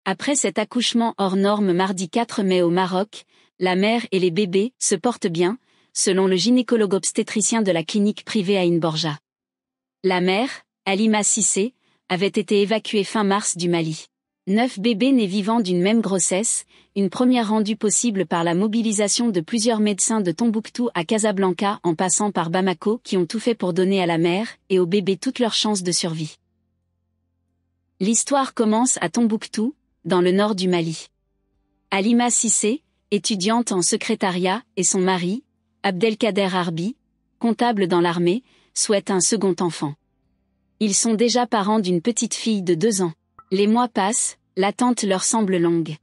Après cet accouchement hors norme mardi 4 mai au Maroc, la mère et les bébés se portent bien, selon le gynécologue obstétricien de la clinique privée Aïn Borja. La mère, Halima Cissé, avait été évacuée fin mars du Mali. 9 bébés nés vivants d'une même grossesse, une première rendue possible par la mobilisation de plusieurs médecins de Tombouctou à Casablanca en passant par Bamako qui ont tout fait pour donner à la mère et au bébé toutes leurs chances de survie. L'histoire commence à Tombouctou, dans le nord du Mali. Halima Cissé, étudiante en secrétariat, et son mari, Abdelkader Arbi, comptable dans l'armée, souhaitent un second enfant. Ils sont déjà parents d'une petite fille de 2 ans. Les mois passent, l'attente leur semble longue.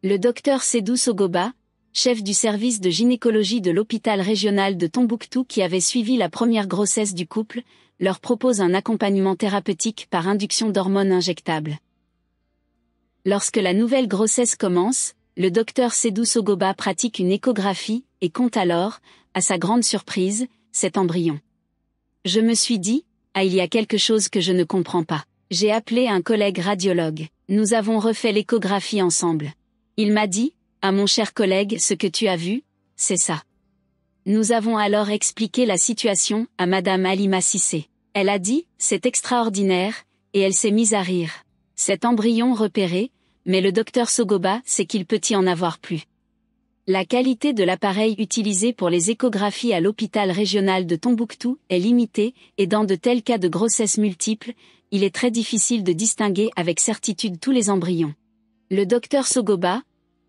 Le docteur Sédou Sogoba, chef du service de gynécologie de l'hôpital régional de Tombouctou qui avait suivi la première grossesse du couple, leur propose un accompagnement thérapeutique par induction d'hormones injectables. Lorsque la nouvelle grossesse commence, le docteur Sédou Sogoba pratique une échographie et compte alors, à sa grande surprise, cet embryon. Je me suis dit, il y a quelque chose que je ne comprends pas. J'ai appelé un collègue radiologue. Nous avons refait l'échographie ensemble. Il m'a dit, mon cher collègue, ce que tu as vu, c'est ça. Nous avons alors expliqué la situation à Madame Halima Cissé. Elle a dit, c'est extraordinaire, et elle s'est mise à rire. Cet embryon repéré, mais le docteur Sogoba sait qu'il peut y en avoir plus. La qualité de l'appareil utilisé pour les échographies à l'hôpital régional de Tombouctou est limitée, et dans de tels cas de grossesse multiples, il est très difficile de distinguer avec certitude tous les embryons. Le docteur Sogoba,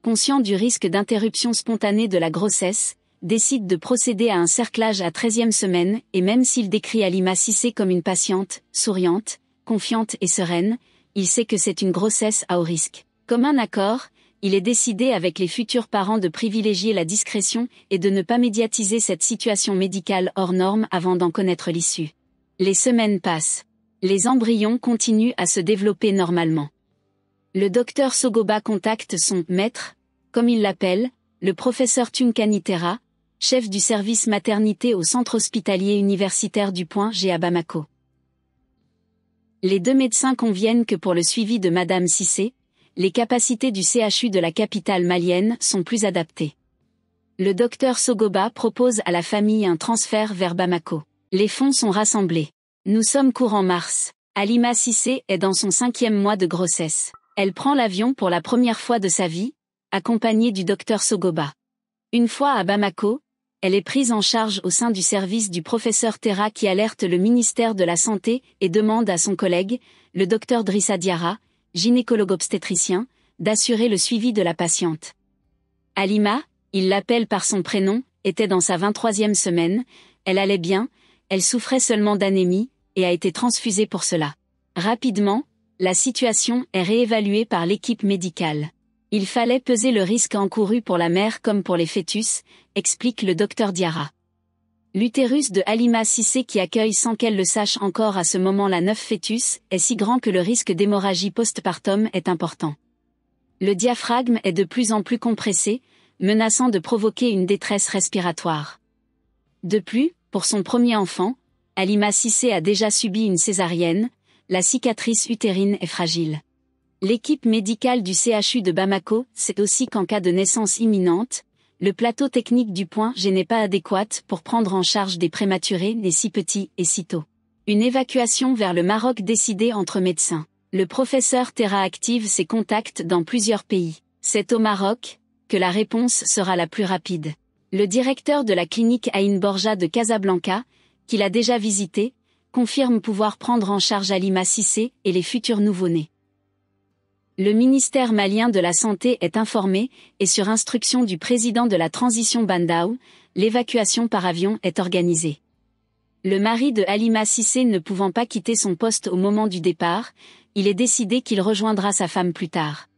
conscient du risque d'interruption spontanée de la grossesse, décide de procéder à un cerclage à 13e semaine et même s'il décrit Halima Cissé comme une patiente, souriante, confiante et sereine, il sait que c'est une grossesse à haut risque. Comme un accord, il est décidé avec les futurs parents de privilégier la discrétion et de ne pas médiatiser cette situation médicale hors norme avant d'en connaître l'issue. Les semaines passent. Les embryons continuent à se développer normalement. Le docteur Sogoba contacte son « maître », comme il l'appelle, le professeur Tunkani Terra, chef du service maternité au centre hospitalier universitaire du Point G à Bamako. Les 2 médecins conviennent que pour le suivi de Madame Cissé, les capacités du CHU de la capitale malienne sont plus adaptées. Le docteur Sogoba propose à la famille un transfert vers Bamako. Les fonds sont rassemblés. Nous sommes courant mars. Halima Cissé est dans son 5e mois de grossesse. Elle prend l'avion pour la première fois de sa vie, accompagnée du docteur Sogoba. Une fois à Bamako, elle est prise en charge au sein du service du professeur Terra qui alerte le ministère de la Santé et demande à son collègue, le docteur Drissa Diarra, gynécologue obstétricien, d'assurer le suivi de la patiente. Halima, il l'appelle par son prénom, était dans sa 23e semaine, elle allait bien, elle souffrait seulement d'anémie, et a été transfusée pour cela. Rapidement, la situation est réévaluée par l'équipe médicale. Il fallait peser le risque encouru pour la mère comme pour les fœtus, explique le docteur Diarra. L'utérus de Halima Cissé qui accueille sans qu'elle le sache encore à ce moment-là 9 fœtus, est si grand que le risque d'hémorragie postpartum est important. Le diaphragme est de plus en plus compressé, menaçant de provoquer une détresse respiratoire. De plus, pour son premier enfant, Halima Cissé a déjà subi une césarienne, la cicatrice utérine est fragile. L'équipe médicale du CHU de Bamako sait aussi qu'en cas de naissance imminente, le plateau technique du Point G n'est pas adéquat pour prendre en charge des prématurés nés si petits et si tôt. Une évacuation vers le Maroc décidée entre médecins. Le professeur Terra active ses contacts dans plusieurs pays. C'est au Maroc que la réponse sera la plus rapide. Le directeur de la clinique Aïn Borja de Casablanca, qu'il a déjà visité, confirme pouvoir prendre en charge Halima Cissé et les futurs nouveau-nés. Le ministère malien de la Santé est informé, et sur instruction du président de la transition Bandaou, l'évacuation par avion est organisée. Le mari de Halima Cissé ne pouvant pas quitter son poste au moment du départ, il est décidé qu'il rejoindra sa femme plus tard.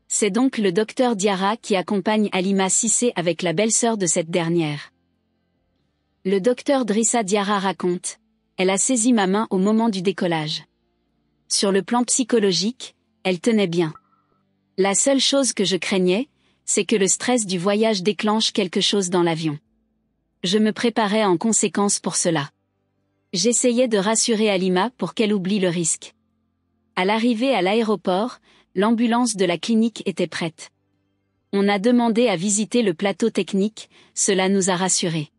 C'est donc le docteur Diarra qui accompagne Halima Cissé avec la belle-sœur de cette dernière. Le docteur Drissa Diarra raconte, « Elle a saisi ma main au moment du décollage. Sur le plan psychologique, elle tenait bien. La seule chose que je craignais, c'est que le stress du voyage déclenche quelque chose dans l'avion. Je me préparais en conséquence pour cela. J'essayais de rassurer Halima pour qu'elle oublie le risque. À l'arrivée à l'aéroport, l'ambulance de la clinique était prête. On a demandé à visiter le plateau technique, cela nous a rassurés.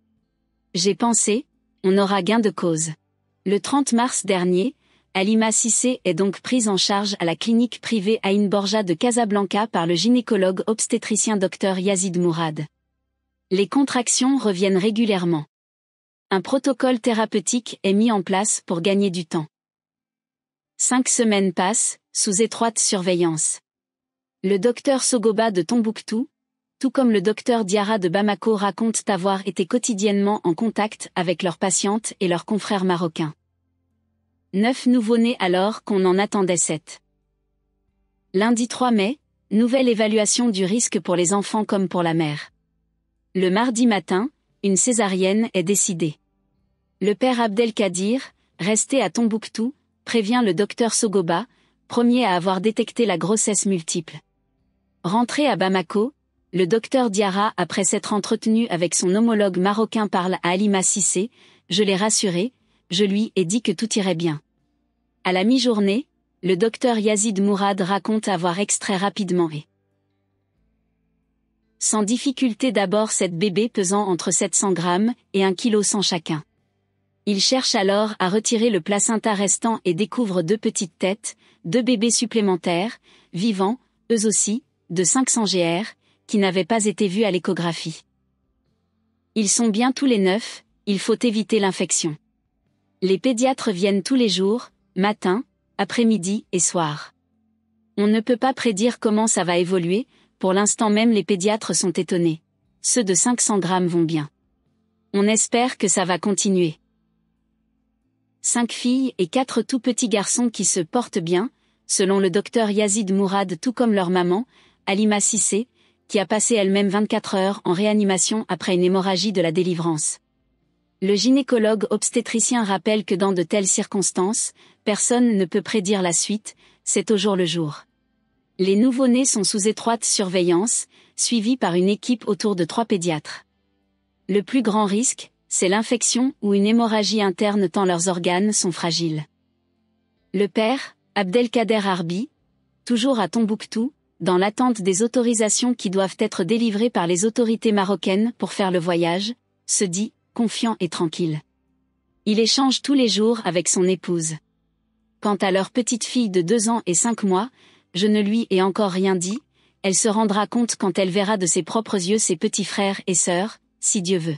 J'ai pensé, on aura gain de cause. Le 30 mars dernier, Halima Cissé est donc prise en charge à la clinique privée Aïn Borja de Casablanca par le gynécologue obstétricien Dr Yazid Mourad. Les contractions reviennent régulièrement. Un protocole thérapeutique est mis en place pour gagner du temps. 5 semaines passent, sous étroite surveillance. Le docteur Sogoba de Tombouctou, tout comme le docteur Diarra de Bamako, racontent avoir été quotidiennement en contact avec leurs patientes et leurs confrères marocains. 9 nouveau-nés alors qu'on en attendait 7. Lundi 3 mai, nouvelle évaluation du risque pour les enfants comme pour la mère. Le mardi matin, une césarienne est décidée. Le père Abdelkadir, resté à Tombouctou, prévient le docteur Sogoba, premier à avoir détecté la grossesse multiple. Rentré à Bamako, le docteur Diarra, après s'être entretenu avec son homologue marocain, parle à Halima Cissé. Je l'ai rassuré, je lui ai dit que tout irait bien. À la mi-journée, le docteur Yazid Mourad raconte avoir extrait rapidement et sans difficulté d'abord 7 bébés pesant entre 700 grammes et 1 kg 100 chacun. Il cherche alors à retirer le placenta restant et découvre 2 petites têtes, 2 bébés supplémentaires, vivants, eux aussi, de 500 gr, qui n'avaient pas été vus à l'échographie. Ils sont bien tous les 9, il faut éviter l'infection. Les pédiatres viennent tous les jours, matin, après-midi et soir. On ne peut pas prédire comment ça va évoluer, pour l'instant même les pédiatres sont étonnés. Ceux de 500 grammes vont bien. On espère que ça va continuer. 5 filles et 4 tout petits garçons qui se portent bien, selon le docteur Yazid Mourad, tout comme leur maman, Halima Cissé, qui a passé elle-même 24 heures en réanimation après une hémorragie de la délivrance. Le gynécologue obstétricien rappelle que dans de telles circonstances, personne ne peut prédire la suite, c'est au jour le jour. Les nouveau-nés sont sous étroite surveillance, suivis par une équipe autour de 3 pédiatres. Le plus grand risque, c'est l'infection ou une hémorragie interne tant leurs organes sont fragiles. Le père, Abdelkader Harbi, toujours à Tombouctou, dans l'attente des autorisations qui doivent être délivrées par les autorités marocaines pour faire le voyage, se dit confiant et tranquille. Il échange tous les jours avec son épouse. Quant à leur petite fille de 2 ans et 5 mois, je ne lui ai encore rien dit, elle se rendra compte quand elle verra de ses propres yeux ses petits frères et sœurs, si Dieu veut.